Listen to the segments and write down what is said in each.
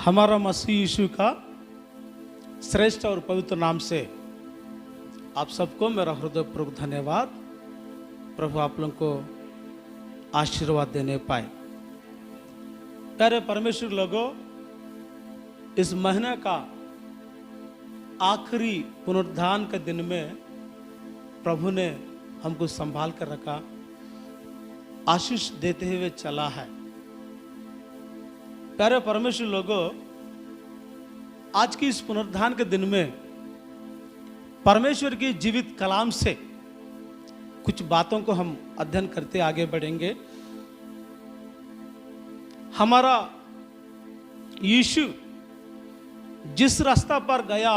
हमारा मसीह यीशु का श्रेष्ठ और पवित्र नाम से आप सबको मेरा हृदयपूर्वक धन्यवाद। प्रभु आप लोगों को आशीर्वाद देने पाए। प्यारे परमेश्वर लोगों, इस महीने का आखिरी पुनरुत्थान के दिन में प्रभु ने हमको संभाल कर रखा, आशीष देते हुए चला है। प्यारे परमेश्वर लोगों, आज की इस पुनरुत्थान के दिन में परमेश्वर की जीवित कलाम से कुछ बातों को हम अध्ययन करते आगे बढ़ेंगे। हमारा यीशु जिस रास्ता पर गया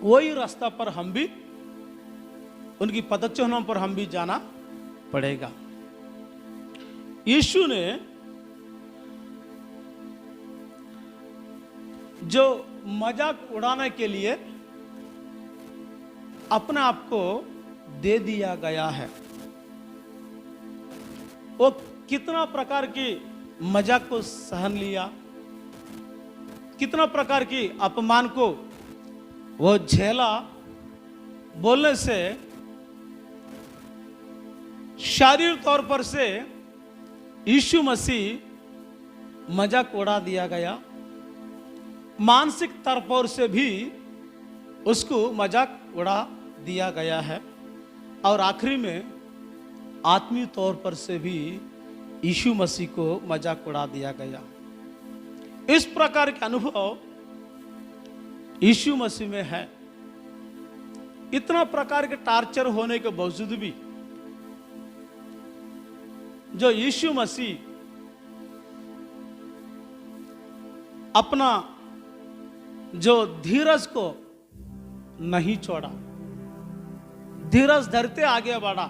वही रास्ता पर हम भी, उनकी पदचिन्हों पर हम भी जाना पड़ेगा। यीशु ने जो मजाक उड़ाने के लिए अपने आप को दे दिया गया है, वो कितना प्रकार की मजाक को सहन लिया, कितना प्रकार की अपमान को वो झेला। बोलने से शारीरिक तौर पर से यीशु मसीह मजाक उड़ा दिया गया, मानसिक तौर पर से भी उसको मजाक उड़ा दिया गया है, और आखिरी में आत्मीय तौर पर से भी यीशु मसीह को मजाक उड़ा दिया गया। इस प्रकार के अनुभव यीशु मसीह में है। इतना प्रकार के टार्चर होने के बावजूद भी जो यीशु मसीह अपना जो धीरज को नहीं छोड़ा, धीरज धरते आगे बढ़ा,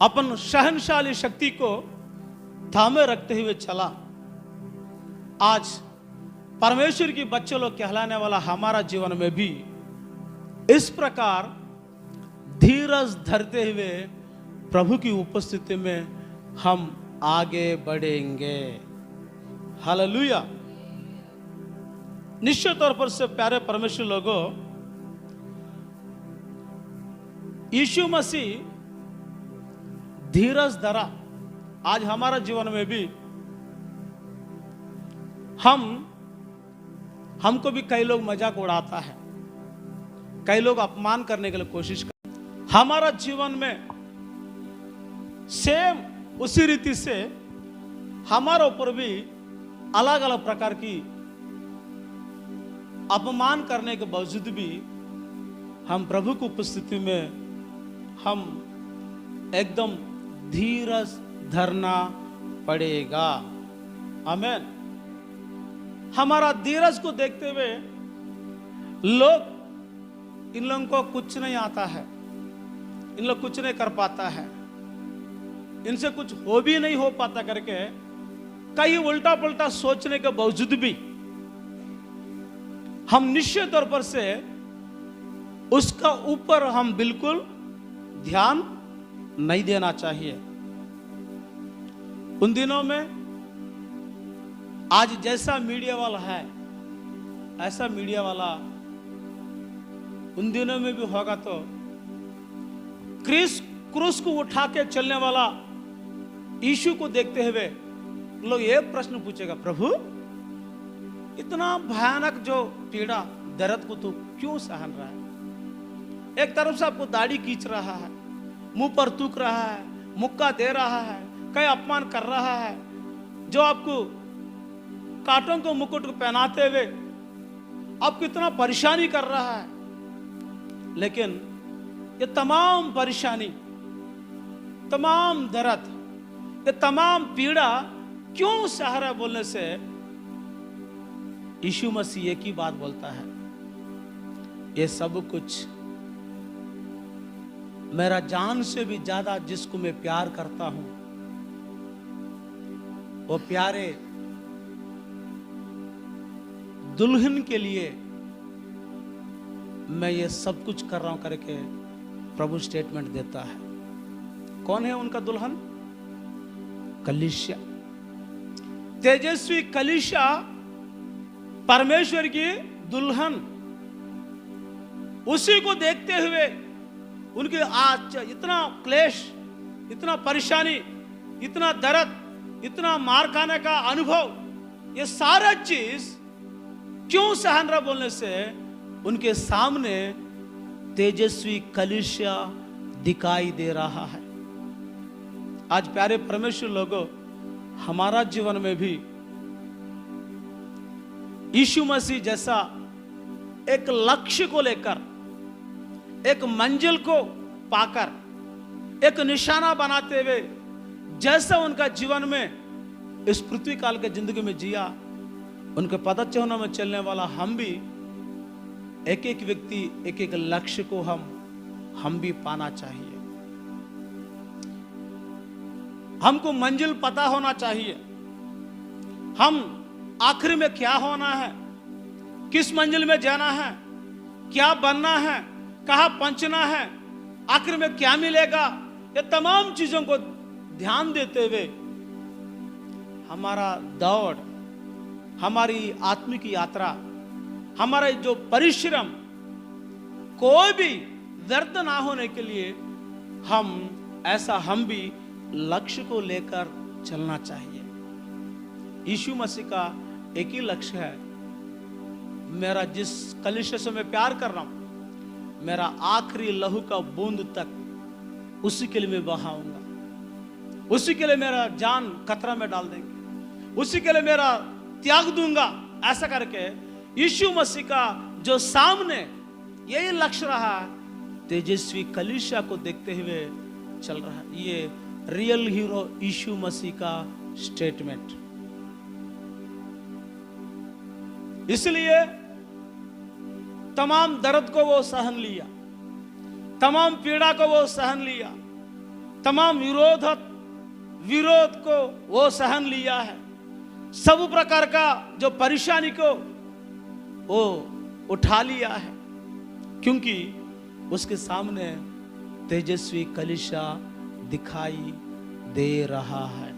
अपन सहनशाली शक्ति को थामे रखते हुए चला। आज परमेश्वर की बच्चे लोग कहलाने वाला हमारा जीवन में भी इस प्रकार धीरज धरते हुए प्रभु की उपस्थिति में हम आगे बढ़ेंगे। हालेलुया। निश्चित तौर पर से प्यारे परमेश्वर लोगों, यीशु मसीह धीरज धरा। आज हमारा जीवन में भी हमको भी कई लोग मजाक उड़ाता है, कई लोग अपमान करने के लिए कोशिश कर। हमारा जीवन में सेम उसी रीति से हमारे ऊपर भी अलग अलग प्रकार की अपमान करने के बावजूद भी हम प्रभु की उपस्थिति में हम एकदम धीरज धरना पड़ेगा। आमीन। हमारा धीरज को देखते हुए लोग, इन लोगों को कुछ नहीं आता है, इन लोग कुछ नहीं कर पाता है, इनसे कुछ हो भी नहीं हो पाता करके कई उल्टा पुल्टा सोचने के बावजूद भी हम निश्चित तौर पर से उसका ऊपर हम बिल्कुल ध्यान नहीं देना चाहिए। उन दिनों में आज जैसा मीडिया वाला है, ऐसा मीडिया वाला उन दिनों में भी होगा। तो क्रूस को उठा के चलने वाला यीशु को देखते हुए लोग ये प्रश्न पूछेगा, प्रभु इतना भयानक जो पीड़ा दर्द को तो क्यों सहन रहा है? एक तरफ से आपको दाढ़ी खींच रहा है, मुंह पर थूक रहा है, मुक्का दे रहा है, कई अपमान कर रहा है, जो आपको कांटों को मुकुट को पहनाते हुए आपको इतना परेशानी कर रहा है। लेकिन ये तमाम परेशानी, तमाम दर्द, ये तमाम पीड़ा क्यों सह रहा है बोलने से यीशु मसीह एक ही बात बोलता है, ये सब कुछ मेरा जान से भी ज्यादा जिसको मैं प्यार करता हूं, वो प्यारे दुल्हन के लिए मैं ये सब कुछ कर रहा हूं करके प्रभु स्टेटमेंट देता है। कौन है उनका दुल्हन? कलीसिया। तेजस्वी कलीसिया परमेश्वर की दुल्हन, उसी को देखते हुए उनके आज इतना क्लेश, इतना परेशानी, इतना दर्द, इतना मार खाने का अनुभव, ये सारा चीज क्यों सहन रहा बोलने से उनके सामने तेजस्वी कलीसिया दिखाई दे रहा है। आज प्यारे परमेश्वर लोगों, हमारा जीवन में भी यीशु मसीह जैसा एक लक्ष्य को लेकर, एक मंजिल को पाकर, एक निशाना बनाते हुए जैसा उनका जीवन में इस पृथ्वी काल के जिंदगी में जिया, उनके पदचिन्हों में चलने वाला हम भी एक एक व्यक्ति, एक एक लक्ष्य को हम भी पाना चाहिए। हमको मंजिल पता होना चाहिए, हम आखिर में क्या होना है, किस मंजिल में जाना है, क्या बनना है, कहां पहुंचना है, आखिर में क्या मिलेगा, ये तमाम चीजों को ध्यान देते हुए हमारा दौड़, हमारी आत्मिक यात्रा, हमारा जो परिश्रम कोई भी व्यर्थ ना होने के लिए हम भी लक्ष्य को लेकर चलना चाहिए। यीशु मसीह का एक ही लक्ष्य है, मेरा जिस कलीसिया से मैं प्यार कर रहा हूं, मेरा आखिरी लहू का बूंद तक उसी के लिए मैं बहाऊंगा, उसी के लिए मेरा जान खतरा में डाल देंगे, उसी के लिए मेरा त्याग दूंगा। ऐसा करके यीशु मसीह का जो सामने यही लक्ष्य रहा, तेजस्वी कलीसिया को देखते हुए चल रहा है। ये रियल हीरो यीशु मसीह का स्टेटमेंट। इसलिए तमाम दर्द को वो सहन लिया, तमाम पीड़ा को वो सहन लिया, तमाम विरोध को वो सहन लिया है, सब प्रकार का जो परेशानी को वो उठा लिया है, क्योंकि उसके सामने तेजस्वी कलीसिया दिखाई दे रहा है।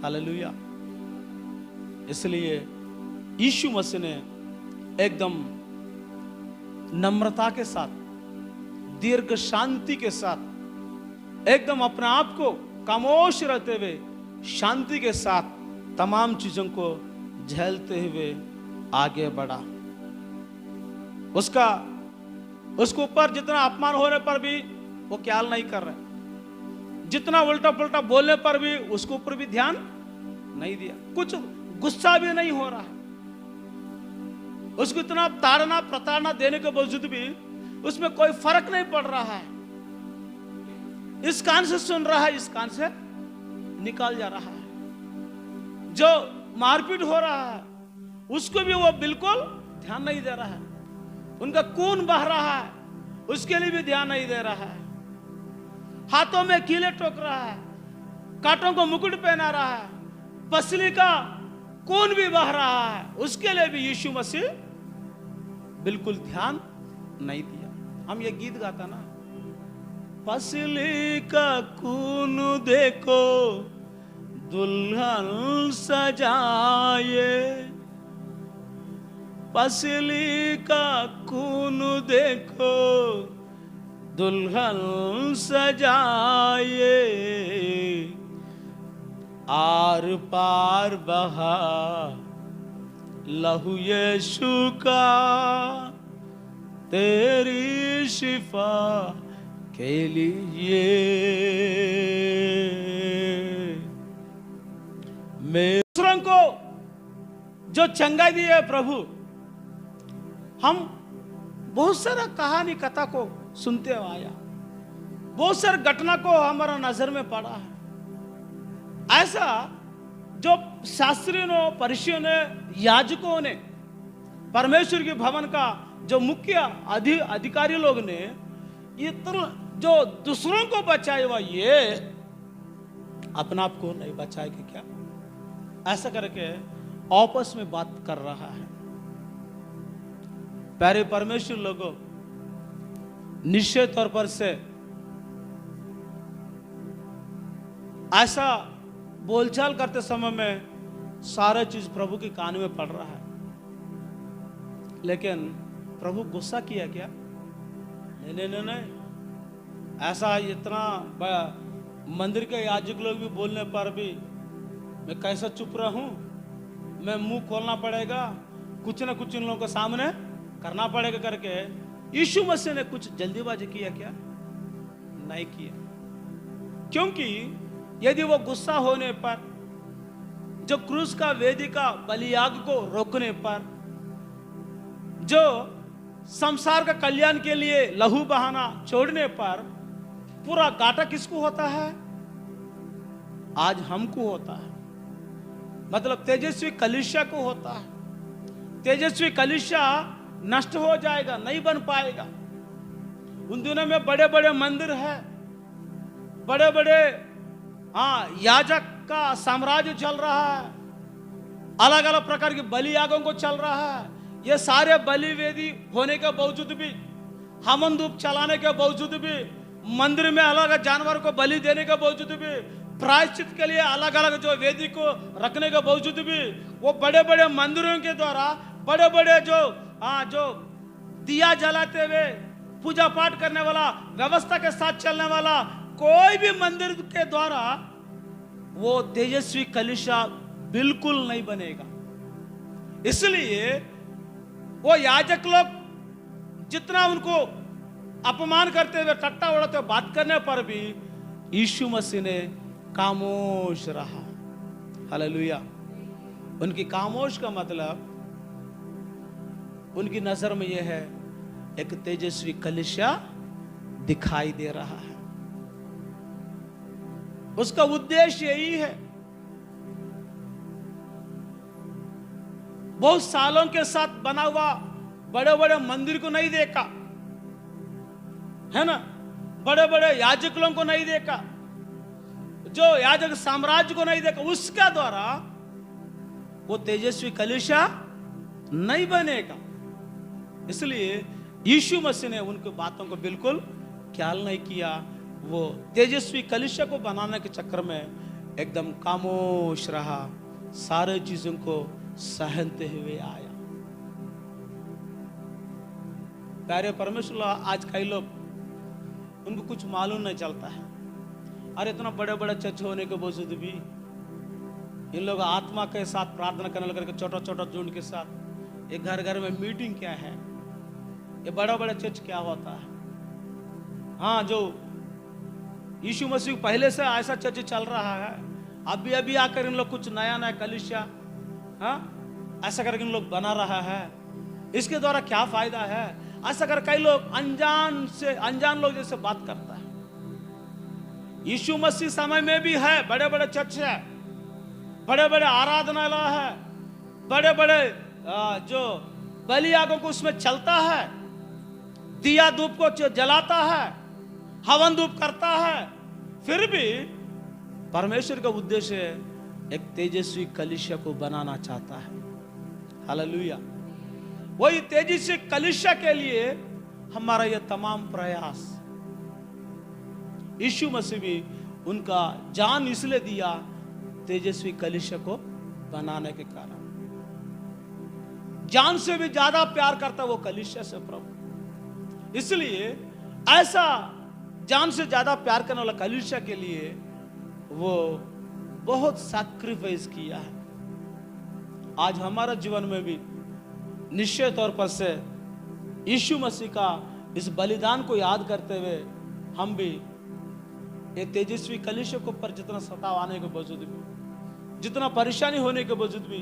हालेलुया। इसलिए यीशु मसीह ने एकदम नम्रता के साथ, दीर्घ शांति के साथ, एकदम अपने आप को खामोश रहते हुए शांति के साथ तमाम चीजों को झेलते हुए आगे बढ़ा। उसके ऊपर जितना अपमान होने पर भी वो ख्याल नहीं कर रहे, जितना उल्टा पुल्टा बोलने पर भी उसके ऊपर भी ध्यान नहीं दिया, कुछ गुस्सा भी नहीं हो रहा है। उसको इतना ताड़ना प्रताड़ना देने के बावजूद भी उसमें कोई फर्क नहीं पड़ रहा है। इस कान से सुन रहा है, इस कान से निकाल जा रहा है। जो मारपीट हो रहा है उसको भी वो बिल्कुल ध्यान नहीं दे रहा है। उनका खून बह रहा है, उसके लिए भी ध्यान नहीं दे रहा है। हाथों में कीले ठोक रहा है, कांटों को मुकुट पहना रहा है, पसली का खून भी बह रहा है, उसके लिए भी यीशु मसीह बिल्कुल ध्यान नहीं दिया। हम ये गीत गाता ना, पसली का खून देखो दुल्हन सजाए, पसली का खून देखो दुल्हन सजाए, आर पार बहा लहू यीशु का तेरी शिफा के लिए। दूसरों को जो चंगाई दी है प्रभु, हम बहुत सारा कहानी कथा को सुनते आया, बहुत सारे घटना को हमारा नजर में पड़ा है। ऐसा जो शास्त्रियों ने, परिषियों ने, याजकों ने, परमेश्वर के भवन का जो मुख्य अधिकारी लोग ने ये जो दूसरों को बचाए हुआ, ये अपना आप को नहीं बचाएगा क्या? ऐसा करके आपस में बात कर रहा है। प्यारे परमेश्वर लोगों, निश्चित तौर पर से ऐसा बोलचाल करते समय में सारा चीज प्रभु के कान में पड़ रहा है, लेकिन प्रभु गुस्सा किया क्या? नहीं नहीं नहीं नहीं, ऐसा इतना मंदिर के याजक लोग भी बोलने पर भी मैं कैसा चुप रहूं? मैं मुंह खोलना पड़ेगा, कुछ ना कुछ इन लोगों के सामने करना पड़ेगा करके यीशु मसीह ने कुछ जल्दीबाजी किया क्या? नहीं किया। क्योंकि यदि वो गुस्सा होने पर, जो क्रूस का वेदी का बलियाग को रोकने पर, जो संसार का कल्याण के लिए लहू बहाना छोड़ने पर पूरा घाटा किसको होता है? आज हमको होता है, मतलब तेजस्वी कलीसिया को होता है। तेजस्वी कलीसिया नष्ट हो जाएगा, नहीं बन पाएगा। उन दिनों में बड़े बड़े मंदिर है, बड़े बड़े याजक का साम्राज्य चल रहा है, अलग अलग प्रकार के बलियागों को चल रहा है। ये सारे बलि वेदी होने के बावजूद भी, हवन धूप चलाने के बावजूद भी, मंदिर में अलग जानवर को बलि देने के बावजूद भी, प्रायश्चित के लिए अलग अलग जो वेदी को रखने के बावजूद भी, वो बड़े बड़े मंदिरों के द्वारा बड़े बड़े जो दिया जलाते हुए पूजा पाठ करने वाला, व्यवस्था के साथ चलने वाला कोई भी मंदिर के द्वारा वो तेजस्वी कलीसिया बिल्कुल नहीं बनेगा। इसलिए वो याजक लोग जितना उनको अपमान करते हुए, टट्टा उड़ाते हुए बात करने पर भी यीशु मसीह ने खामोश रहा। हालेलुया। उनकी खामोश का मतलब उनकी नजर में यह है, एक तेजस्वी कलीसिया दिखाई दे रहा है। उसका उद्देश्य यही है। बहुत सालों के साथ बना हुआ बड़े बड़े मंदिर को नहीं देखा, है ना, बड़े बड़े याजकों को नहीं देखा, जो याजक साम्राज्य को नहीं देखा, उसके द्वारा वो तेजस्वी कलीसिया नहीं बनेगा। इसलिए यीशु मसीह ने उनकी बातों को बिल्कुल ख्याल नहीं किया। वो तेजस्वी कलीसिया को बनाने के चक्कर में एकदम खामोश रहा, सारे चीजों को सहते हुए आया। प्यारे परमेश्वर, आज कई लोग उनको कुछ मालूम नहीं चलता है। और इतना बड़े बड़े चर्च होने के बावजूद भी इन लोग आत्मा के साथ प्रार्थना करने लगे, छोटा छोटा झुंड के साथ। ये घर घर में मीटिंग क्या है, ये बड़ा बड़ा चर्च क्या होता है? हाँ, जो यीशु मसीह पहले से ऐसा चर्च चल रहा है, अभी अभी आकर इन लोग कुछ नया नया कलीसिया, हाँ, ऐसा करके इन लोग बना रहा है। इसके द्वारा क्या फायदा है? ऐसा कर कई लोग अनजान लोग जैसे बात करता है। यीशु मसीह समय में भी है, बड़े बड़े चर्च है, बड़े बड़े आराधनालय है, बड़े बड़े जो बलियागों को उसमें चलता है, दिया धूप को जलाता है, हवन धूप करता है। फिर भी परमेश्वर का उद्देश्य एक तेजस्वी कलीसिया को बनाना चाहता है। हालेलुया। वही तेजस्वी कलीसिया के लिए हमारा यह तमाम प्रयास, यीशु मसीह भी उनका जान इसलिए दिया तेजस्वी कलीसिया को बनाने के कारण। जान से भी ज्यादा प्यार करता वो कलीसिया से प्रभु। इसलिए ऐसा जान से ज्यादा प्यार करने वाला कलीसिया के लिए वो बहुत सैक्रिफाइस किया है। आज हमारा जीवन में भी निश्चय तौर पर से यीशु मसीह का इस बलिदान को याद करते हुए हम भी ये तेजस्वी कलीसिया को पर जितना सताव आने के बावजूद भी, जितना परेशानी होने के बावजूद भी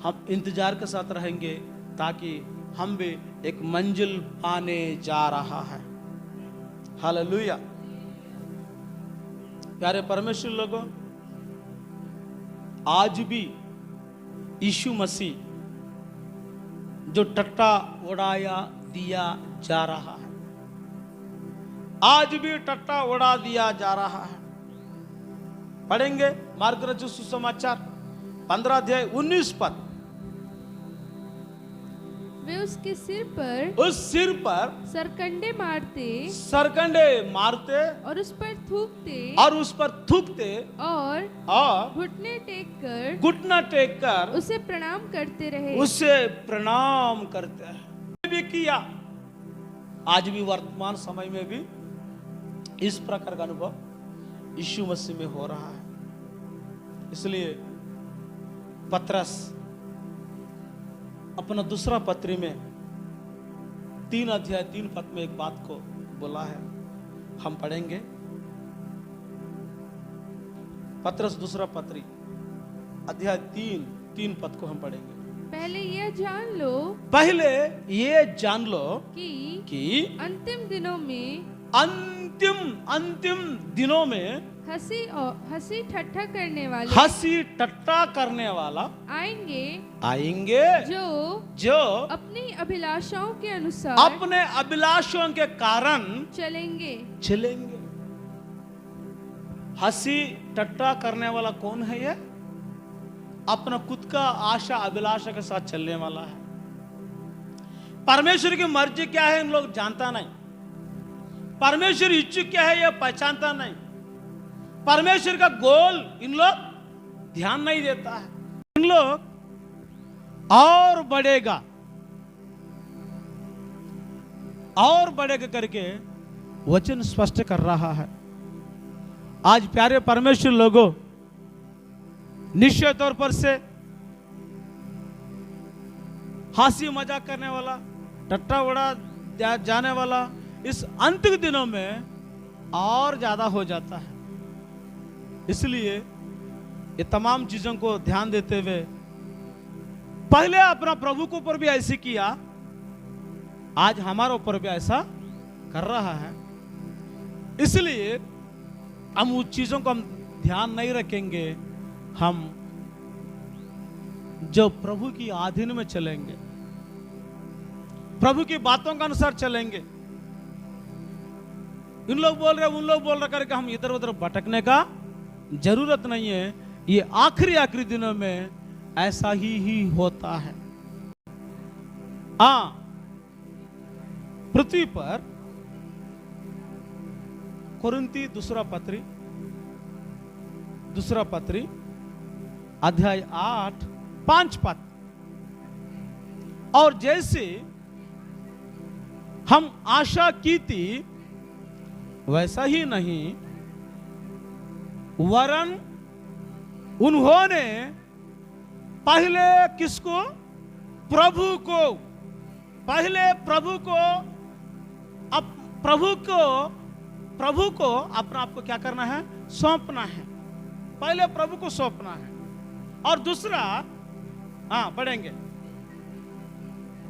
हम इंतजार के साथ रहेंगे, ताकि हम भी एक मंजिल पाने जा रहा है। हालेलुया। प्यारे परमेश्वर लोगों, आज भी यीशु मसीह जो टट्टा उड़ाया दिया जा रहा है, आज भी टट्टा उड़ा दिया जा रहा है। पढ़ेंगे मार्क रचित सुसमाचार 15 अध्याय 19 पद। वे उसके सिर पर उस सिर पर सरकंडे सरकंडे मारते और उस पर थूकते और उस पर थूकते और और घुटने टेक कर घुटना टेक कर उसे प्रणाम करते रहे। उसे प्रणाम करते हैं भी किया। आज भी वर्तमान समय में भी इस प्रकार का अनुभव यीशु मसीह में हो रहा है। इसलिए पतरस अपना दूसरा पत्री में 3 अध्याय 3 पद में एक बात को बोला है, हम पढ़ेंगे। पतरस दूसरा पत्री अध्याय 3 पद को हम पढ़ेंगे। पहले ये जान लो कि अंतिम दिनों में हंसी ठट्ठा करने वाला आएंगे जो अपने अभिलाषाओं के कारण चलेंगे। हंसी ठट्ठा करने वाला कौन है? ये अपना खुद का आशा अभिलाषा के साथ चलने वाला है। परमेश्वर की मर्जी क्या है इन लोग जानता नहीं, परमेश्वर इच्छुक क्या है यह पहचानता नहीं, परमेश्वर का गोल इन लोग ध्यान नहीं देता है। इन लोग और बढ़ेगा करके वचन स्पष्ट कर रहा है। आज प्यारे परमेश्वर लोगों, निश्चित तौर पर से हंसी मजाक करने वाला, टट्टा उड़ा जाने वाला इस अंतिम दिनों में और ज्यादा हो जाता है। इसलिए ये तमाम चीजों को ध्यान देते हुए पहले अपना प्रभु के ऊपर भी ऐसे किया, आज हमारे ऊपर भी ऐसा कर रहा है। इसलिए हम उस चीजों को हम ध्यान नहीं रखेंगे, हम जो प्रभु की आधीन में चलेंगे, प्रभु की बातों के अनुसार चलेंगे। इन लोग बोल रहे उन लोग बोल रहे करके हम इधर उधर भटकने का जरूरत नहीं है। ये आखिरी दिनों में ऐसा ही होता है। पृथ्वी पर कुरिन्थी दूसरा पत्री अध्याय 8 5 पद, और जैसे हम आशा की थी वैसा ही नहीं, वरन उन्होंने पहले किसको? प्रभु को अपना आपको क्या करना है? सौंपना है। पहले प्रभु को सौंपना है। और दूसरा, पढ़ेंगे,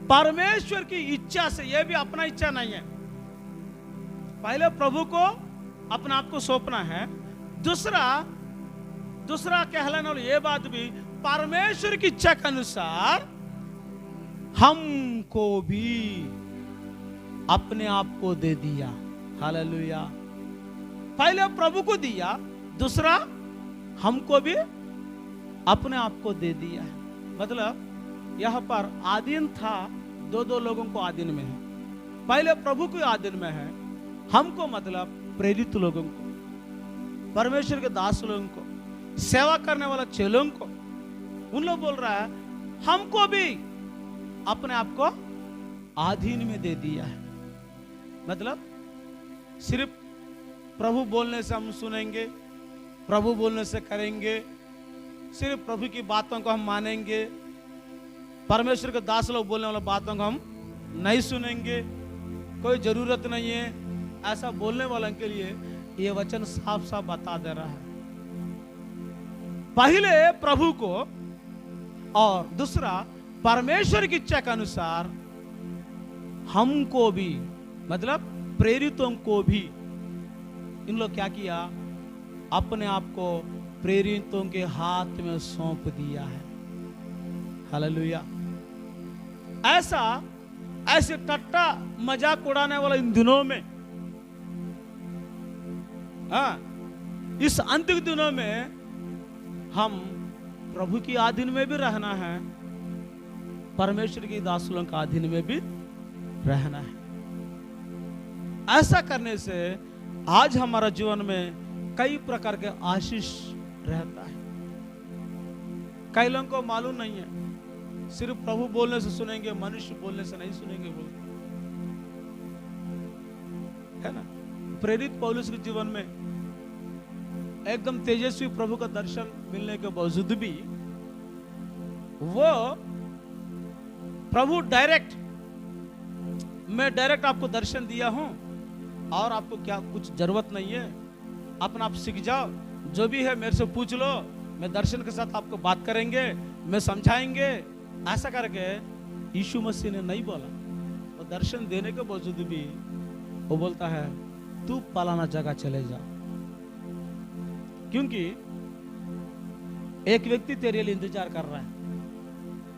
परमेश्वर की इच्छा से, यह भी अपना इच्छा नहीं है, पहले प्रभु को अपना आप को सौंपना है। दूसरा कहलाने वाली ये बात भी, परमेश्वर की इच्छा के अनुसार हमको भी अपने आप को दे दिया। हालेलुया। पहले प्रभु को दिया, दूसरा हमको भी अपने आप को दे दिया है। मतलब यहां पर आधीन था, दो लोगों को आधीन में है। पहले प्रभु को आधीन में है, हमको मतलब प्रेरित लोगों को, परमेश्वर के दास लोगों को, सेवा करने वाला चेलों को, उन लोग बोल रहा है हमको भी अपने आप को आधीन में दे दिया है। मतलब सिर्फ प्रभु बोलने से हम सुनेंगे, प्रभु बोलने से करेंगे, सिर्फ प्रभु की बातों को हम मानेंगे, परमेश्वर के दास लोग बोलने वाला बातों को हम नहीं सुनेंगे, कोई जरूरत नहीं है, ऐसा बोलने वालों के लिए यह वचन साफ साफ बता दे रहा है। पहले प्रभु को और दूसरा परमेश्वर की इच्छा के अनुसार हमको भी, मतलब प्रेरितों को भी, इन लोग क्या किया? अपने आप को प्रेरितों के हाथ में सौंप दिया है। हालेलुया। ऐसे टट्टा मजाक उड़ाने वाला इन दिनों में, इस अंतिम दिनों में हम प्रभु की आधीन में भी रहना है परमेश्वर के दासों का अधीन में भी रहना है। ऐसा करने से आज हमारा जीवन में कई प्रकार के आशीष रहता है। कई लोगों को मालूम नहीं है, सिर्फ प्रभु बोलने से सुनेंगे, मनुष्य बोलने से नहीं सुनेंगे बोलते है ना। प्रेरित पौलुस के जीवन में एकदम तेजस्वी प्रभु का दर्शन मिलने के बावजूद भी वो प्रभु मैं डायरेक्ट आपको दर्शन दिया हूं और आपको क्या कुछ जरूरत नहीं है, अपना आप सीख जाओ, जो भी है मेरे से पूछ लो, मैं दर्शन के साथ आपको बात करेंगे, मैं समझाएंगे। ऐसा करके यीशु मसीह ने नहीं बोला। वो दर्शन देने के बावजूद भी वो बोलता है तू पलाना जगह चले जा, क्योंकि एक व्यक्ति तेरे लिए इंतजार कर रहा है,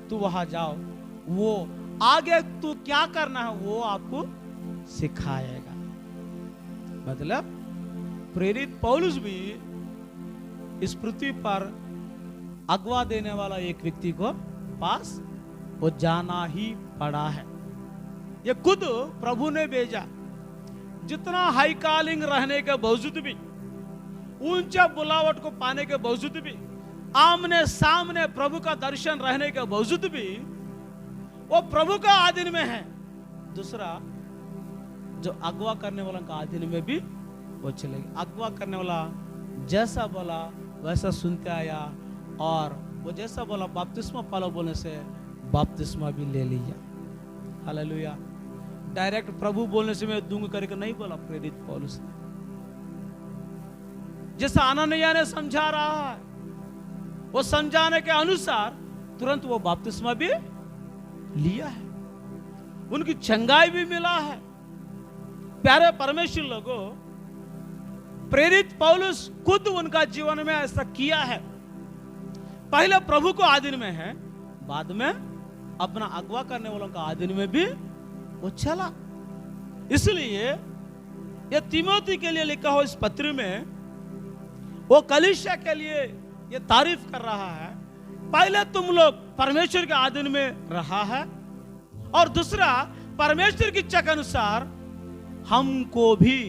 तू वहां जाओ, वो आगे तू क्या करना है वो आपको सिखाएगा। मतलब प्रेरित पौलुस भी इस पृथ्वी पर अगवा देने वाला एक व्यक्ति को पास वो जाना ही पड़ा है। ये खुद प्रभु ने भेजा। जितना हाई कॉलिंग रहने के बावजूद भी, ऊंचा बुलावट को पाने के बावजूद भी, आमने सामने प्रभु का दर्शन रहने के बावजूद भी वो प्रभु का अधीन में है। दूसरा जो अगवा करने वाला का अधीन में भी वो चलेगा। अगवा करने वाला जैसा बोला वैसा सुनते आया, और वो जैसा बोला बपतिस्मा पालो बोलने से बपतिस्मा भी ले लिया। हालेलुया। डायरेक्ट प्रभु बोलने से मैं दूंगा करके नहीं बोला प्रेरित पौलुस ने। जैसा अननिया ने समझा रहा है, वो समझाने के अनुसार तुरंत वो बपतिस्मा भी लिया है, उनकी चंगाई भी मिला है। प्यारे परमेश्वर लोगों, प्रेरित पौलुस खुद उनका जीवन में ऐसा किया है। पहले प्रभु को अधीन में है, बाद में अपना अगवा करने वालों का अधीन में भी वो चला। इसलिए ये तीमोथी के लिए लिखा हो इस पत्र में वो कलीसिया के लिए ये तारीफ कर रहा है, पहले तुम लोग परमेश्वर के अधीन में रहा है, और दूसरा परमेश्वर की इच्छा के अनुसार हमको भी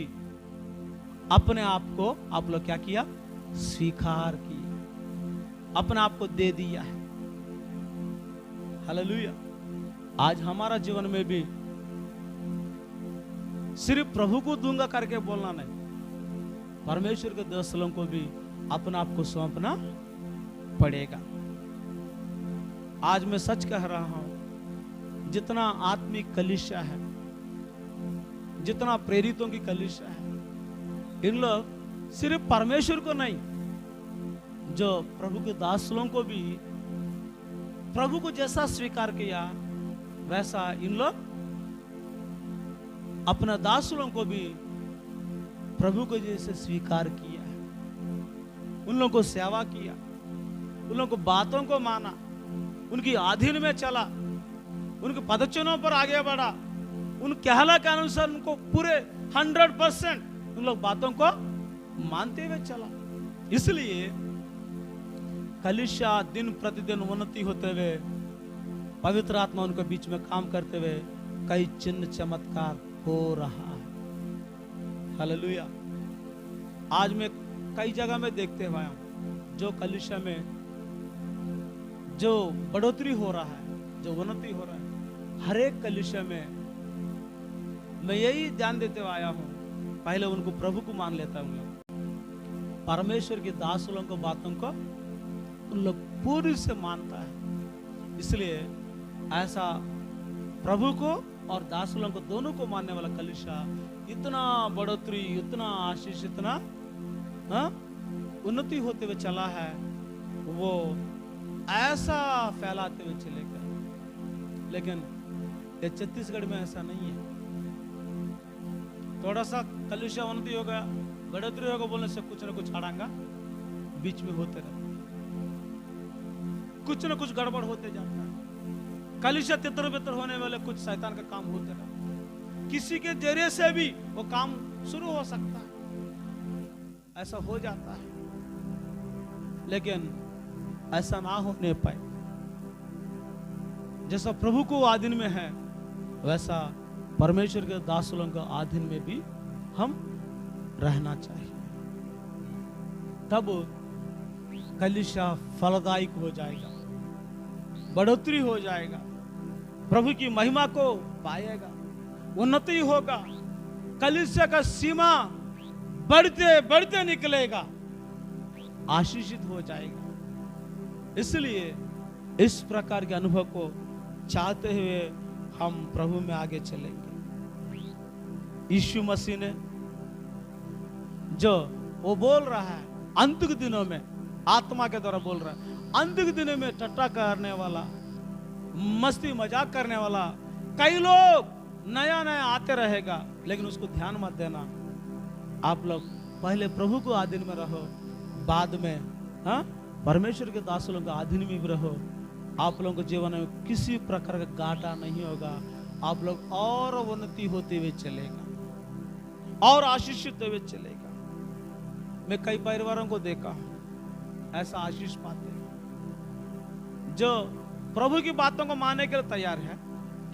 अपने आप को आप लोग क्या किया, स्वीकार किया, अपने आप को दे दिया है। हालेलुया। आज हमारा जीवन में भी सिर्फ प्रभु को दूंगा करके बोलना नहीं, परमेश्वर के दासों को भी अपने आप को सौंपना पड़ेगा। आज मैं सच कह रहा हूं, जितना आत्मिक कलीसिया है, जितना प्रेरितों की कलीसिया है, इन लोग सिर्फ परमेश्वर को नहीं, जो प्रभु के दासों को भी प्रभु को जैसा स्वीकार किया वैसा इन लोग अपना दासों को भी प्रभु को जैसे स्वीकार किया है। उन लोगों को सेवा किया, उन लोगों को बातों को माना, उनकी अधीन में चला, उनके पदचिन्हों पर आगे बढ़ा, उन कहला के अनुसार उनको पूरे 100% उन लोग बातों को मानते हुए चला। इसलिए कलीसिया दिन प्रतिदिन उन्नति होते हुए, पवित्र आत्मा उनके बीच में काम करते हुए कई चिन्ह चमत्कार हो रहा है। हालेलुया। आज मैं कई जगह में देखते हुए हूं, जो कलीसिया में जो बढ़ोतरी हो रहा है, जो उन्नति हो रहा है, हर एक कलीसिया में मैं यही ध्यान देते हुए आया हूं, पहले उनको प्रभु को मान लेता हूं, परमेश्वर के दासों को बातों को उन लोग पूरी से मानता है। इसलिए ऐसा प्रभु को और दासों को दोनों को मानने वाला कलीसिया इतना बढ़ोतरी, इतना आशीष, इतना उन्नति होते हुए चला है, वो ऐसा फैलाते हुए चलेगा। लेकिन ये छत्तीसगढ़ में ऐसा नहीं है। थोड़ा सा कलीसिया उन्नति होगा, बढ़ोतरी होगा बोलने से कुछ ना कुछ अड़ंगा बीच में होते रहता है, कुछ ना कुछ गड़बड़ होते जाता है। कलीसिया तितर बितर होने वाले कुछ शैतान का काम होते रहता है, किसी के जरिए से भी वो काम शुरू हो सकता है, ऐसा हो जाता है। लेकिन ऐसा ना होने पाए, जैसा प्रभु को आधीन में है, वैसा परमेश्वर के दासों का आधीन में भी हम रहना चाहिए। तब कलीसिया फलदायक हो जाएगा, बढ़ोतरी हो जाएगा, प्रभु की महिमा को पाएगा, उन्नति होगा, कलीसिया का सीमा बढ़ते बढ़ते निकलेगा, आशीषित हो जाएगा। इसलिए इस प्रकार के अनुभव को चाहते हुए हम प्रभु में आगे चलेंगे। यीशु मसीह ने जो वो बोल रहा है अंत के दिनों में, आत्मा के द्वारा बोल रहा है, अंत के दिनों में टट्टा करने वाला, मस्ती मजाक करने वाला कई लोग नया नया आते रहेगा, लेकिन उसको ध्यान मत देना। आप लोग पहले प्रभु को आधीन में रहो, बाद में परमेश्वर के दासों का आधीन में भी रहो। आप लोगों के जीवन में किसी प्रकार का घाटा नहीं होगा, आप लोग और उन्नति होते हुए चलेगा और आशीषित हुए चलेगा। मैं कई परिवारों को देखा ऐसा आशीष पाते हैं जो प्रभु की बातों को मानने के लिए तैयार है,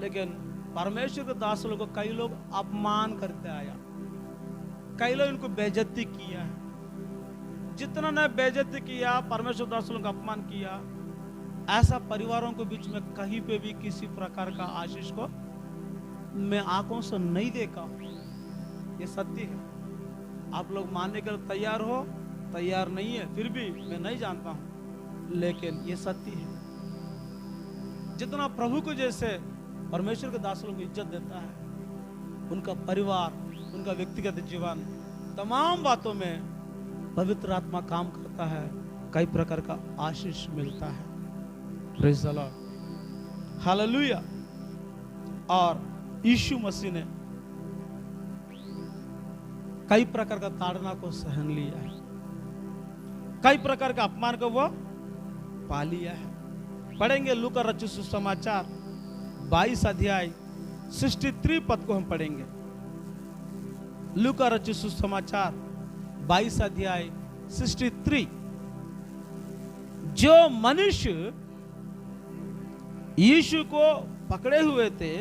लेकिन परमेश्वर के दास लोगों को कई लोग अपमान करते आया, कई लोग इनको बेइज्जती किया है। जितना ने बेइज्जती किया, परमेश्वर दास लोगों का अपमान किया, ऐसा परिवारों के बीच में कहीं पे भी किसी प्रकार का आशीष को मैं आंखों से नहीं देखा हूं। ये सत्य है। आप लोग मानने के लिए तैयार हो, तैयार नहीं है, फिर भी मैं नहीं जानता हूं, लेकिन ये सत्य है। जितना प्रभु को जैसे परमेश्वर के दासों को इज्जत देता है, उनका परिवार, उनका व्यक्तिगत जीवन, तमाम बातों में पवित्र आत्मा काम करता है, कई प्रकार का आशीष मिलता है। Praise the Lord, hallelujah. और यीशु मसीह ने कई प्रकार का ताड़ना को सहन लिया है, कई प्रकार का अपमान को वो पा लिया है। पढ़ेंगे लूका रचित सुसमाचार 22 अध्याय 63 पद को हम पढ़ेंगे। लूका रचित सुसमाचार 22 अध्याय 63। जो मनुष्य यीशु को पकड़े हुए थे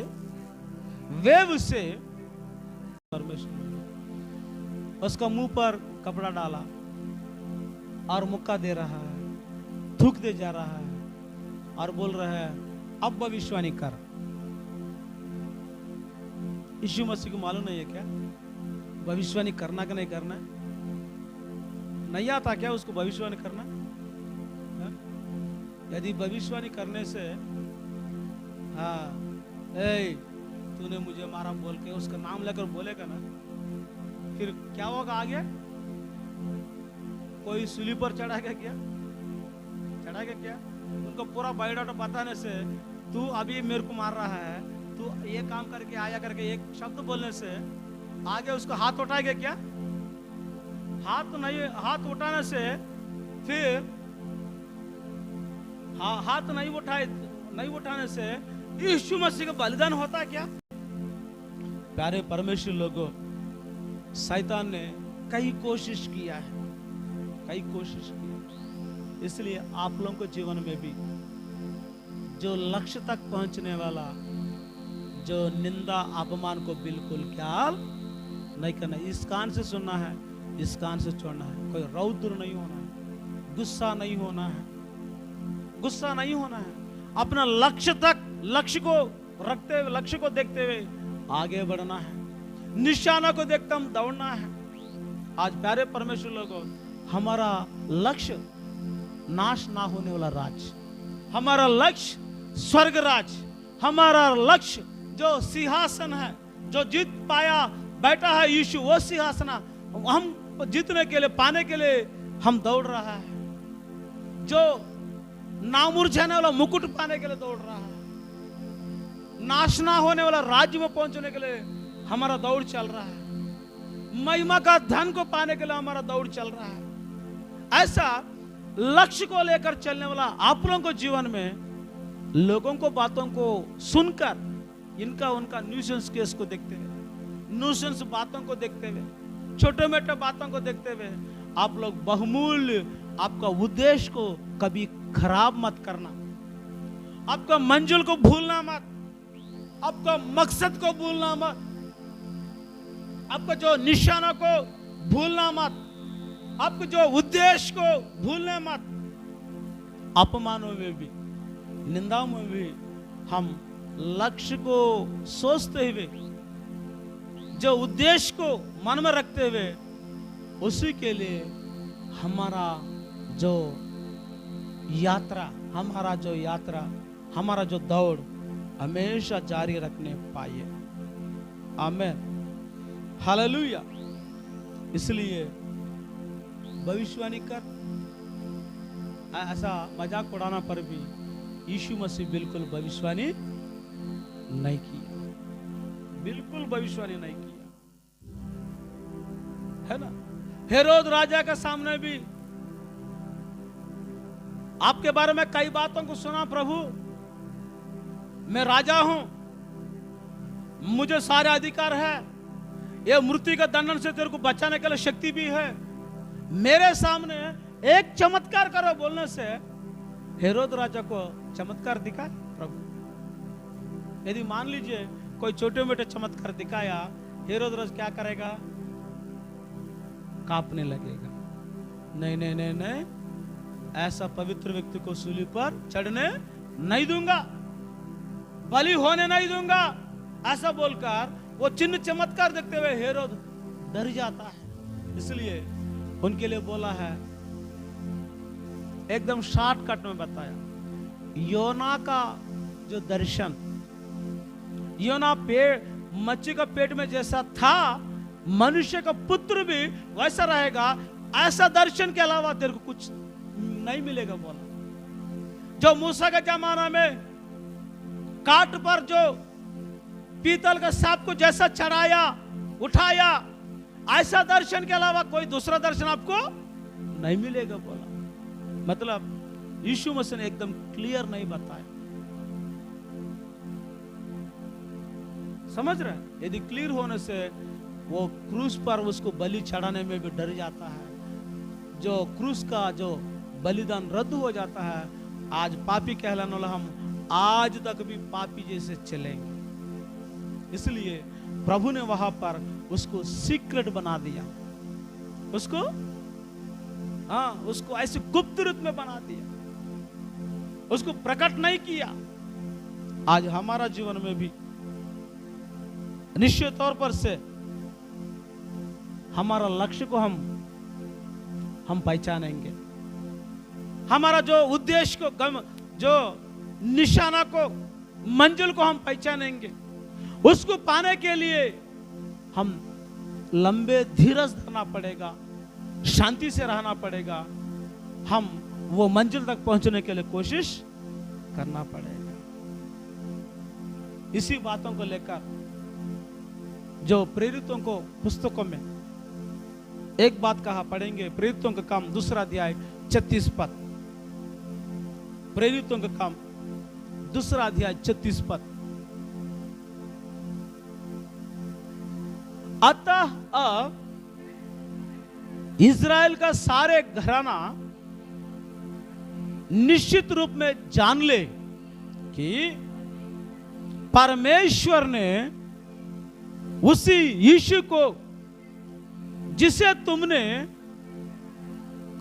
वे उसे, परमेश्वर उसका मुंह पर कपड़ा डाला और मुक्का दे रहा है, थूक दे जा रहा है और बोल रहा है अब भविष्यवाणी कर। यीशु मसीह को मालूम नहीं है क्या भविष्यवाणी करना कि नहीं करना? नहीं आता क्या उसको भविष्यवाणी करना? यदि भविष्यवाणी करने से तूने मुझे मारा बोल के उसका नाम लेकर बोलेगा ना, फिर क्या होगा आगे? कोई सूली पर चढ़ाएगा क्या? चढ़ाएगा क्या? उनको पूरा बायोडाटा बताने से तू अभी मेरे को मार रहा है, तू ये काम करके आया करके एक शब्द बोलने से आगे उसको हाथ उठाएगा क्या? हाथ उठाने से फिर हाथ नहीं उठाने से यीशु मसीह का बलिदान होता है क्या? प्यारे परमेश्वर लोगों, शैतान ने कई कोशिश किया है, कई कोशिश किया। इसलिए आप लोगों के जीवन में भी जो लक्ष्य तक पहुंचने वाला, जो निंदा अपमान को बिल्कुल ख्याल नहीं करना, इस कान से सुनना है, इस कान से छोड़ना है। कोई रौद्र नहीं होना है, गुस्सा नहीं होना है, गुस्सा नहीं होना है। अपना लक्ष्य तक, लक्ष्य को रखते हुए, लक्ष्य को देखते हुए आगे बढ़ना है, निशाना को देखते हम दौड़ना है। आज प्यारे परमेश्वर लोगों, हमारा लक्ष्य नाश ना होने वाला राज्य, हमारा लक्ष्य स्वर्ग राज्य, हमारा लक्ष्य जो सिंहासन है, जो जीत पाया बैठा है यीशु, वो सिंहासन हम जीतने के लिए, पाने के लिए हम दौड़ रहा है। जो नामुरझाने वाला मुकुट पाने के लिए दौड़ रहा है, नाश ना होने वाला राज्य में पहुंचने के लिए हमारा दौड़ चल रहा है, महिमा का धन को पाने के लिए हमारा दौड़ चल रहा है। ऐसा लक्ष्य को लेकर चलने वाला आप लोगों को जीवन में लोगों को बातों को सुनकर, इनका उनका न्यूसेंस केस को देखते हुए, न्यूसेंस बातों को देखते हुए, छोटे मोटे बातों को देखते हुए आप लोग बहुमूल्य आपका उद्देश्य को कभी खराब मत करना। आपका मंजिल को भूलना मत, आपका मकसद को भूलना मत, आपका जो निशाना को भूलना मत, आपके जो उद्देश्य को भूलने मत। अपमानों में भी, निंदाओं में भी हम लक्ष्य को सोचते हुए, जो उद्देश्य को मन में रखते हुए, उसी के लिए हमारा जो यात्रा, हमारा जो दौड़ हमेशा जारी रखने पाए। आमीन, हालेलुया। इसलिए भविष्यवाणी कर, ऐसा मजाक उड़ाना पर भी यीशु मसीह बिल्कुल भविष्यवाणी नहीं किया, बिल्कुल भविष्यवाणी नहीं किया, है ना। हेरोद राजा के सामने भी आपके बारे में कई बातों को सुना, प्रभु मैं राजा हूं, मुझे सारे अधिकार है, ये मृत्यु के दंडन से तेरे को बचाने के लिए शक्ति भी है, मेरे सामने एक चमत्कार करो बोलने से हेरोद राजा को चमत्कार दिखा प्रभु। यदि मान लीजिए कोई छोटे मोटे चमत्कार दिखाया, हेरोद राजा क्या करेगा? कांपने लगेगा। नहीं नहीं नहीं नहीं, ऐसा पवित्र व्यक्ति को सूली पर चढ़ने नहीं दूंगा, बलि होने नहीं दूंगा, ऐसा बोलकर वो चिन्ह चमत्कार देखते हुए हेरोद डर जाता है। इसलिए उनके लिए बोला है, एकदम शॉर्टकट में बताया, योना का जो दर्शन, योना मच्छी का पेट में जैसा था, मनुष्य का पुत्र भी वैसा रहेगा, ऐसा दर्शन के अलावा तेरे को कुछ नहीं मिलेगा बोला। जो मूसा के जमाना में काट पर जो पीतल का सांप को जैसा चढ़ाया उठाया, ऐसा दर्शन के अलावा कोई दूसरा दर्शन आपको नहीं मिलेगा बोला। मतलब यीशु मसीह ने एकदम क्लियर नहीं बताया। समझ रहे? यदि क्लियर होने से वो क्रूस पर उसको बलि चढ़ाने में भी डर जाता है, जो क्रूस का जो बलिदान रद्द हो जाता है। आज पापी कहलाने वाला हम आज तक भी पापी जैसे चलेंगे। इसलिए प्रभु ने वहां पर उसको सीक्रेट बना दिया, उसको ऐसे गुप्त रूप में बना दिया, उसको प्रकट नहीं किया। आज हमारा जीवन में भी निश्चित तौर पर से हमारा लक्ष्य को हम पहचानेंगे, हमारा जो उद्देश्य को, जो निशाना को, मंजिल को हम पहचानेंगे। उसको पाने के लिए हम लंबे धीरज धरना पड़ेगा, शांति से रहना पड़ेगा, हम वो मंजिल तक पहुंचने के लिए कोशिश करना पड़ेगा। इसी बातों को लेकर जो प्रेरितों को पुस्तकों में एक बात कहा, पढ़ेंगे प्रेरितों का काम 2 अध्याय 36 पद। प्रेरितों का काम 2 अध्याय 36 पद। अतः इज़राइल का सारे घराना निश्चित रूप में जान ले कि परमेश्वर ने उसी यीशु को जिसे तुमने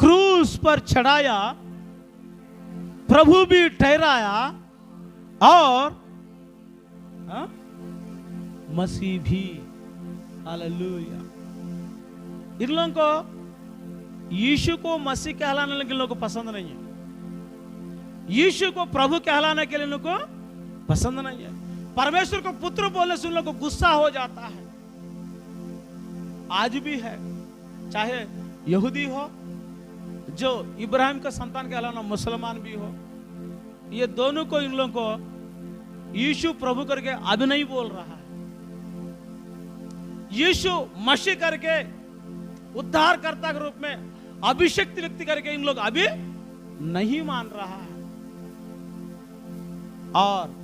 क्रूस पर चढ़ाया प्रभु भी ठहराया और मसीह भी। हालेलुया। इन लोगों को यीशु को मसीह कहलाने के लोगों को पसंद नहीं है, यीशु को प्रभु कहलाने के लिए लोगों को पसंद नहीं है। परमेश्वर को पुत्र बोलने से उन लोगों को गुस्सा हो जाता है। आज भी है, चाहे यहूदी हो, जो इब्राहिम का संतान कहलाना, मुसलमान भी हो, ये दोनों को, इन लोगों को यीशु प्रभु करके अभी नहीं बोल रहा है। यीशु मसीह करके, उद्धारकर्ता के रूप में अभिषिक्त व्यक्ति करके इन लोग अभी नहीं मान रहा है, और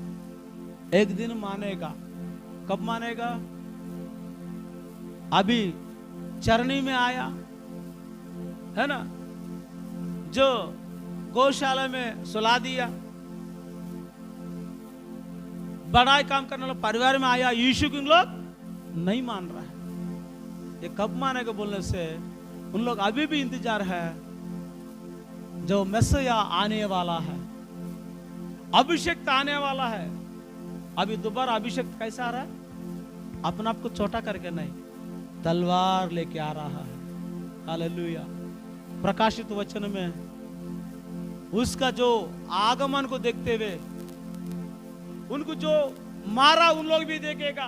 एक दिन मानेगा। कब मानेगा? अभी चरनी में आया है ना, जो गौशाला में सुला दिया, बड़ा काम करने वाला परिवार में आया, यीशु को इन लोग नहीं मान रहा है। ये कब मानेगा बोलने से उन लोग अभी भी इंतजार है जो मैसिया आने वाला है, अभिषेक आने वाला है। अभी दोबारा अभिषेक कैसा आ रहा है? अपने आप को छोटा करके नहीं, तलवार लेके आ रहा है। हालेलुया। प्रकाशित वचन में उसका जो आगमन को देखते हुए उनको जो मारा उन लोग भी देखेगा,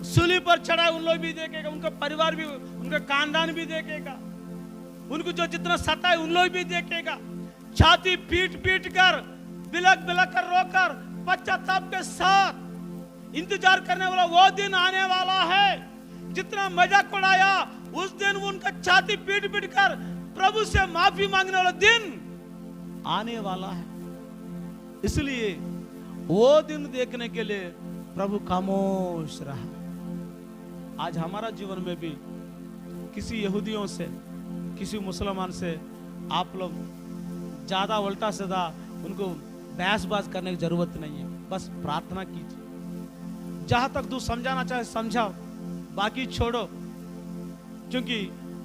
सूली पर चढ़ा उन लोग भी देखेगा, उनका परिवार भी, उनका खानदान भी देखेगा, उनको जो जितना सताए उन लोग भी देखेगा। छाती पीट पीट कर, बिलक बिलक कर, रोकर, पश्चाताप के साथ इंतजार करने वाला वो दिन आने वाला है। जितना मजाक उड़ाया उस दिन उनका छाती पीट पीट कर प्रभु से माफी मांगने वाला दिन आने वाला है। इसलिए वो दिन देखने के लिए प्रभु खामोश रहा। आज हमारा जीवन में भी किसी यहूदियों से, किसी मुसलमान से आप लोग ज्यादा उल्टा सीधा उनको बहसबाज करने की जरूरत नहीं है। बस प्रार्थना कीजिए, जहां तक तू समझाना चाहे समझाओ, बाकी छोड़ो। क्योंकि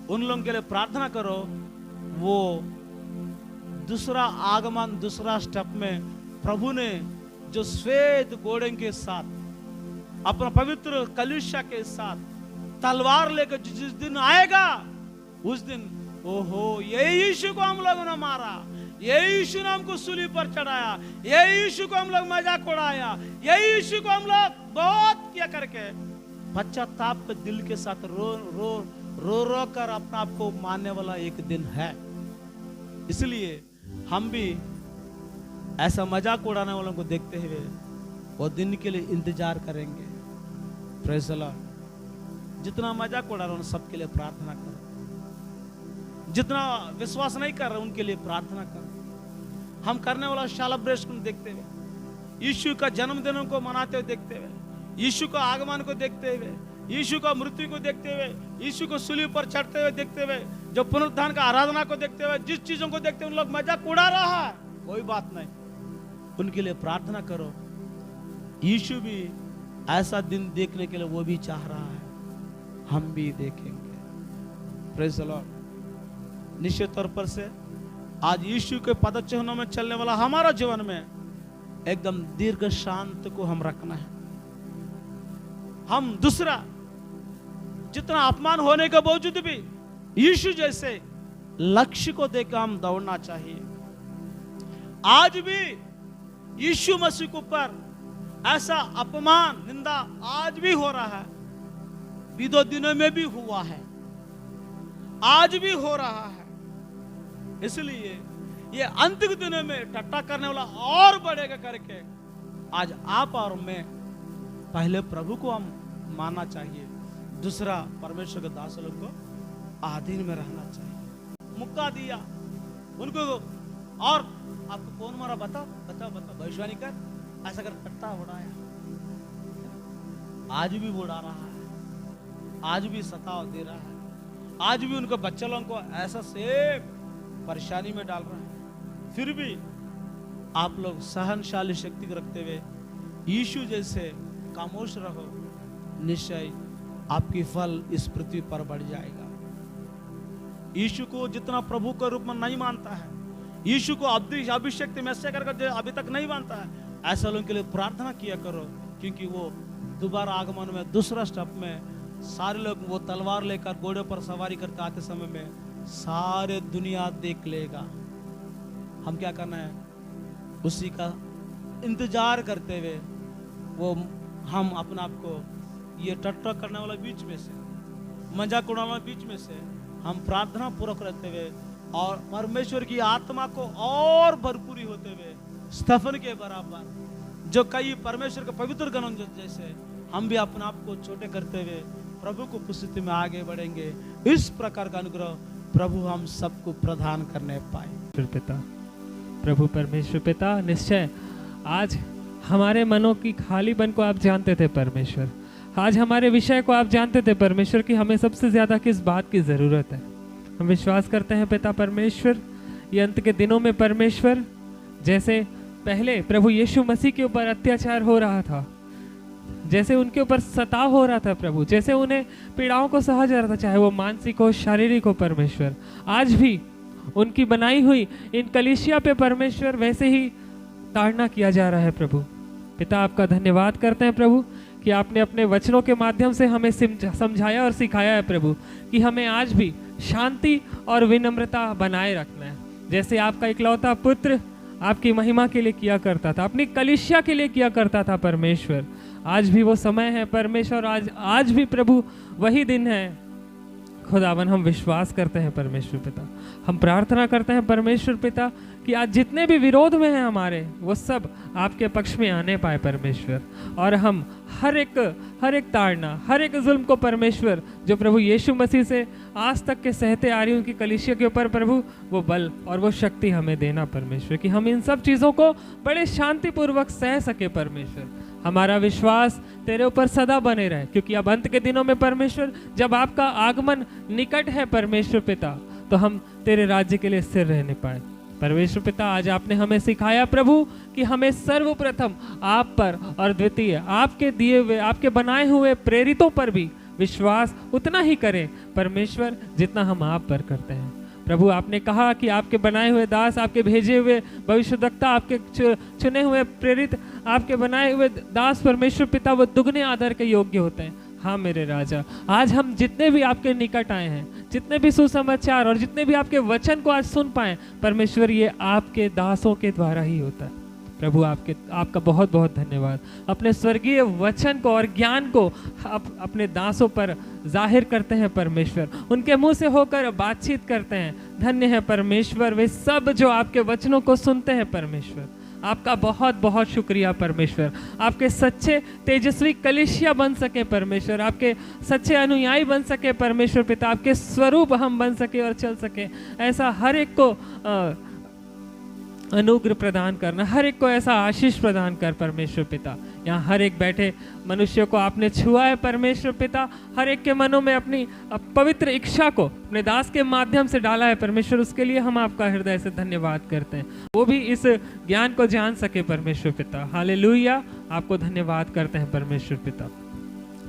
उन लोगों के लिए प्रार्थना करो, वो दूसरा आगमन, दूसरा स्टेप में प्रभु ने जो श्वेत घोड़े के साथ, अपना पवित्र कलीसिया के साथ तलवार लेकर जिस दिन आएगा, उस दिन ओहो ये यीशु को हम लोगों ने मारा, ये यीशु ने हमको सूली पर चढ़ाया, ये यीशु को हम लोग मजाक उड़ाया, ये यीशु को हम लोग बहुत किया करके पश्चाताप के दिल के साथ रो रो रो रो कर अपना आप को मानने वाला एक दिन है। इसलिए हम भी ऐसा मजाक उड़ाने वालों को देखते हुए वो दिन के लिए इंतजार करेंगे। Praise the Lord. जितना मजाक उड़ा रहे हैं सबके लिए प्रार्थना करो, जितना विश्वास नहीं कर रहे उनके लिए प्रार्थना करो। हम करने वाला सेलिब्रेशन देखते हुए, यीशु का जन्मदिन को मनाते हुए देखते हुए, यीशु का आगमन को देखते हुए, यीशु का मृत्यु को देखते हुए, यीशु को सूली पर चढ़ते हुए देखते हुए, जो पुनरुत्थान का आराधना को देखते हुए, जिस चीजों को देखते हुए उन लोग मजाक उड़ा रहा है, कोई बात नहीं, उनके लिए प्रार्थना करो। यीशु भी ऐसा दिन देखने के लिए वो भी चाह रहा है, हम भी देखेंगे। Praise the Lord. निश्चित तौर पर से आज यीशु के पदचिन्हों में चलने वाला हमारा जीवन में एकदम दीर्घ शांत को हम रखना है। हम दूसरा जितना अपमान होने के बावजूद भी यीशु जैसे लक्ष्य को देखकर हम दौड़ना चाहिए। आज भी यीशु मसीह के ऊपर ऐसा अपमान, निंदा आज भी हो रहा है, बीतों दिनों में भी हुआ है, आज भी हो रहा है। इसलिए ये अंतिम दिनों में टट्टा करने वाला और बढ़ेगा करके आज आप और मैं पहले प्रभु को हम मानना चाहिए, दूसरा परमेश्वर के दास लोग को आधीन में रहना चाहिए। मुक्का दिया उनको और आपको कौन मारा बताओ बताओ बताओ, भविष्यवाणी कर, ऐसा कर टट्टा उड़ाया, आज भी उड़ा रहा है, आज भी सताव दे रहा है, आज भी उनको बच्चे लोगों को ऐसा सेम परेशानी में डाल रहा है। फिर भी आप लोग सहनशाली शक्ति को रखते हुए यीशु जैसे खामोश रहो, निश्चय आपकी फल इस पृथ्वी पर बढ़ जाएगा। यीशु को जितना प्रभु के रूप में नहीं मानता है, यीशु को अभिषेक मैसेज करके अभी तक नहीं मानता है, ऐसा लोगों के लिए प्रार्थना किया करो, क्योंकि वो दोबारा आगमन में दूसरा स्टेप में सारे लोग वो तलवार लेकर घोड़े पर सवारी करते आते समय में सारे दुनिया देख लेगा। हम क्या करना है, उसी का इंतजार करते हुए वो हम अपने आप को ये टट्टा करने वाला बीच में से, मजाक उड़ाने वाला बीच में से हम प्रार्थना पूर्वक रहते हुए और परमेश्वर की आत्मा को और भरपूरी होते हुए स्तेफन के बराबर जो कई परमेश्वर के पवित्र गण जैसे हम भी अपने आप को छोटे करते हुए प्रभु को उपस्थिति में आगे बढ़ेंगे। इस प्रकार का अनुग्रह प्रभु हम सबको प्रदान करने पाए। पिता, प्रभु परमेश्वर पिता, निश्चय आज हमारे मनों की खालीपन को आप जानते थे परमेश्वर, आज हमारे विषय को आप जानते थे परमेश्वर कि हमें सबसे ज्यादा किस बात की जरूरत है। हम विश्वास करते हैं पिता परमेश्वर, ये अंत के दिनों में परमेश्वर जैसे पहले प्रभु यीशु मसीह के ऊपर अत्याचार हो रहा था, जैसे उनके ऊपर सताव हो रहा था प्रभु, जैसे उन्हें पीड़ाओं को सहा जा रहा था, चाहे वो मानसिक हो शारीरिक हो परमेश्वर, आज भी उनकी बनाई हुई इन कलीसिया पे परमेश्वर वैसे ही ताड़ना किया जा रहा है प्रभु। पिता आपका धन्यवाद करते हैं प्रभु कि आपने अपने वचनों के माध्यम से हमें समझाया और सिखाया है प्रभु कि हमें आज भी शांति और विनम्रता बनाए रखना है, जैसे आपका इकलौता पुत्र आपकी महिमा के लिए किया करता था, अपनी कलीसिया के लिए किया करता था परमेश्वर। आज भी वो समय है परमेश्वर, आज भी प्रभु वही दिन है खुदावन। हम विश्वास करते हैं परमेश्वर पिता, हम प्रार्थना करते हैं परमेश्वर पिता कि आज जितने भी विरोध में हैं हमारे, वो सब आपके पक्ष में आने पाए परमेश्वर, और हम हर एक ताड़ना, हर एक जुल्म को परमेश्वर जो प्रभु यीशु मसीह से आज तक के सहते आ रही उनकी कलीसिया के ऊपर प्रभु वो बल और वो शक्ति हमें देना परमेश्वर, कि हम इन सब चीज़ों को बड़े शांतिपूर्वक सह सके परमेश्वर। हमारा विश्वास तेरे ऊपर सदा बने रहे, क्योंकि अब अंत के दिनों में परमेश्वर जब आपका आगमन निकट है परमेश्वर पिता, तो हम तेरे राज्य के लिए स्थिर रहने पाए परमेश्वर पिता। आज आपने हमें सिखाया प्रभु कि हमें सर्वप्रथम आप पर और द्वितीय आपके दिए हुए आपके बनाए हुए प्रेरितों पर भी विश्वास उतना ही करें परमेश्वर जितना हम आप पर करते हैं प्रभु। आपने कहा कि आपके बनाए हुए दास, आपके भेजे हुए भविष्यद्वक्ता, आपके चुने हुए प्रेरित, आपके बनाए हुए दास परमेश्वर पिता वो दुगने आदर के योग्य होते हैं। हाँ मेरे राजा, आज हम जितने भी आपके निकट आए हैं, जितने भी सुसमाचार और जितने भी आपके वचन को आज सुन पाए परमेश्वर, ये आपके दासों के द्वारा ही होता है प्रभु। आपका बहुत बहुत धन्यवाद। अपने स्वर्गीय वचन को और ज्ञान को अपने दासों पर जाहिर करते हैं परमेश्वर, उनके मुंह से होकर बातचीत करते हैं। धन्य है परमेश्वर वे सब जो आपके वचनों को सुनते हैं परमेश्वर। आपका बहुत बहुत शुक्रिया परमेश्वर। आपके सच्चे तेजस्वी कलीसिया बन सके परमेश्वर, आपके सच्चे अनुयायी बन सके परमेश्वर पिता, आपके स्वरूप हम बन सके और चल सके, ऐसा हर एक को अनुग्रह प्रदान करना, हर एक को ऐसा आशीष प्रदान कर परमेश्वर पिता। यहाँ हर एक बैठे मनुष्य को आपने छुआ है परमेश्वर पिता, हर एक के मनों में अपनी पवित्र इच्छा को अपने दास के माध्यम से डाला है परमेश्वर, उसके लिए हम आपका हृदय से धन्यवाद करते हैं। वो भी इस ज्ञान को जान सके परमेश्वर पिता। हालेलुया, आपको धन्यवाद करते हैं परमेश्वर पिता।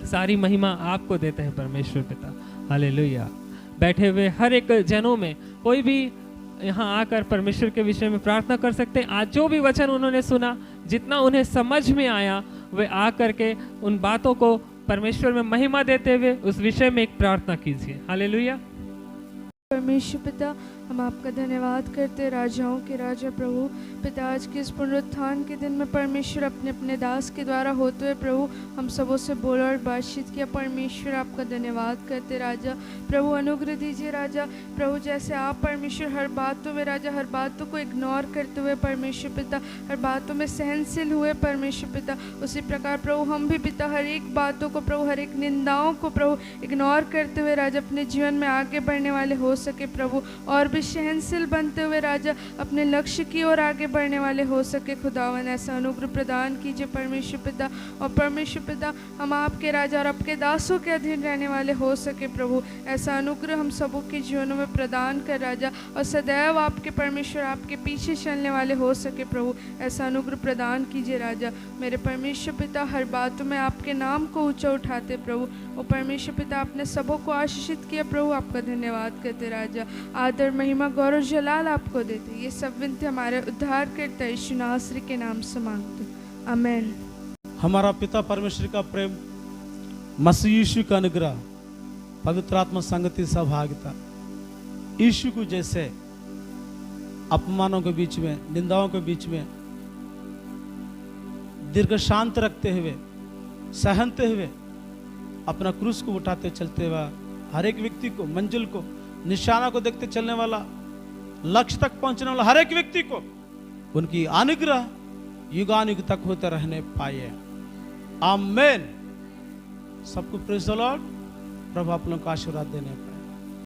सारी महिमा आपको देते हैं परमेश्वर पिता। हालेलुया। बैठे हुए हर एक जनों में कोई भी यहाँ आकर परमेश्वर के विषय में प्रार्थना कर सकते हैं। आज जो भी वचन उन्होंने सुना, जितना उन्हें समझ में आया, वे आकर के उन बातों को परमेश्वर में महिमा देते हुए उस विषय में एक प्रार्थना कीजिए। हालेलुया। परमेश्वर पिता, हम आपका धन्यवाद करते राजाओं के राजा प्रभु पिता, आज के इस पुनरुत्थान के दिन में परमेश्वर अपने अपने दास के द्वारा होते हुए प्रभु हम सबों से बोला और बातचीत किया परमेश्वर, आपका धन्यवाद करते राजा प्रभु। अनुग्रह दीजिए राजा प्रभु, जैसे आप परमेश्वर हर बातों में राजा, हर बातों को इग्नोर करते हुए परमेश्वर पिता, हर बातों में सहनशील हुए परमेश्वर पिता, उसी प्रकार प्रभु हम भी पिता हर एक बातों को प्रभु, हर एक निंदाओं को प्रभु इग्नोर करते हुए राजा अपने जीवन में आगे बढ़ने वाले हो सके प्रभु, और भी सहनशील बनते हुए राजा अपने लक्ष्य की ओर आगे बढ़ने वाले हो सके खुदावन। ऐसा अनुग्रह प्रदान कीजिए परमेश्वर पिता, और परमेश्वर पिता हम आपके राजा और आपके दासों के अधीन रहने वाले हो सके प्रभु। ऐसा अनुग्रह हम सबों के जीवनों में प्रदान कर राजा, और सदैव आपके परमेश्वर आपके पीछे चलने वाले हो सके प्रभु। ऐसा अनुग्रह प्रदान कीजिए राजा मेरे परमेश्वर पिता। हर बातों में आपके नाम को ऊंचा उठाते प्रभु, और परमेश्वर पिता आपने सबों को आशीषित किया प्रभु, आपका धन्यवाद करते राजा। आदर महिमा गौरव जलाल आपको देते, ये सब विनती हमारे उद्धार करता यीशु नासरी के नाम से मांगते, आमीन। हमारा पिता परमेश्वर का प्रेम, मसीह यीशु का अनुग्रह, पवित्र आत्मा संगति सहभागिता, यीशु को जैसे अपमानों के बीच में, निंदाओं के बीच में दीर्घ शांत रखते हुए, सहनते हुए, अपना क्रूस को उठाते चलते हुए, हर एक व्यक्ति को, मंजिल को, निशाना को देखते चलने वाला, लक्ष्य तक पहुंचने वाला हर एक व्यक्ति को उनकी अनुग्रह युगानुग तक होते रहने पाए, आमीन। सबको प्रेज़ द लॉर्ड। प्रभु आप लोगों को आशीर्वाद देने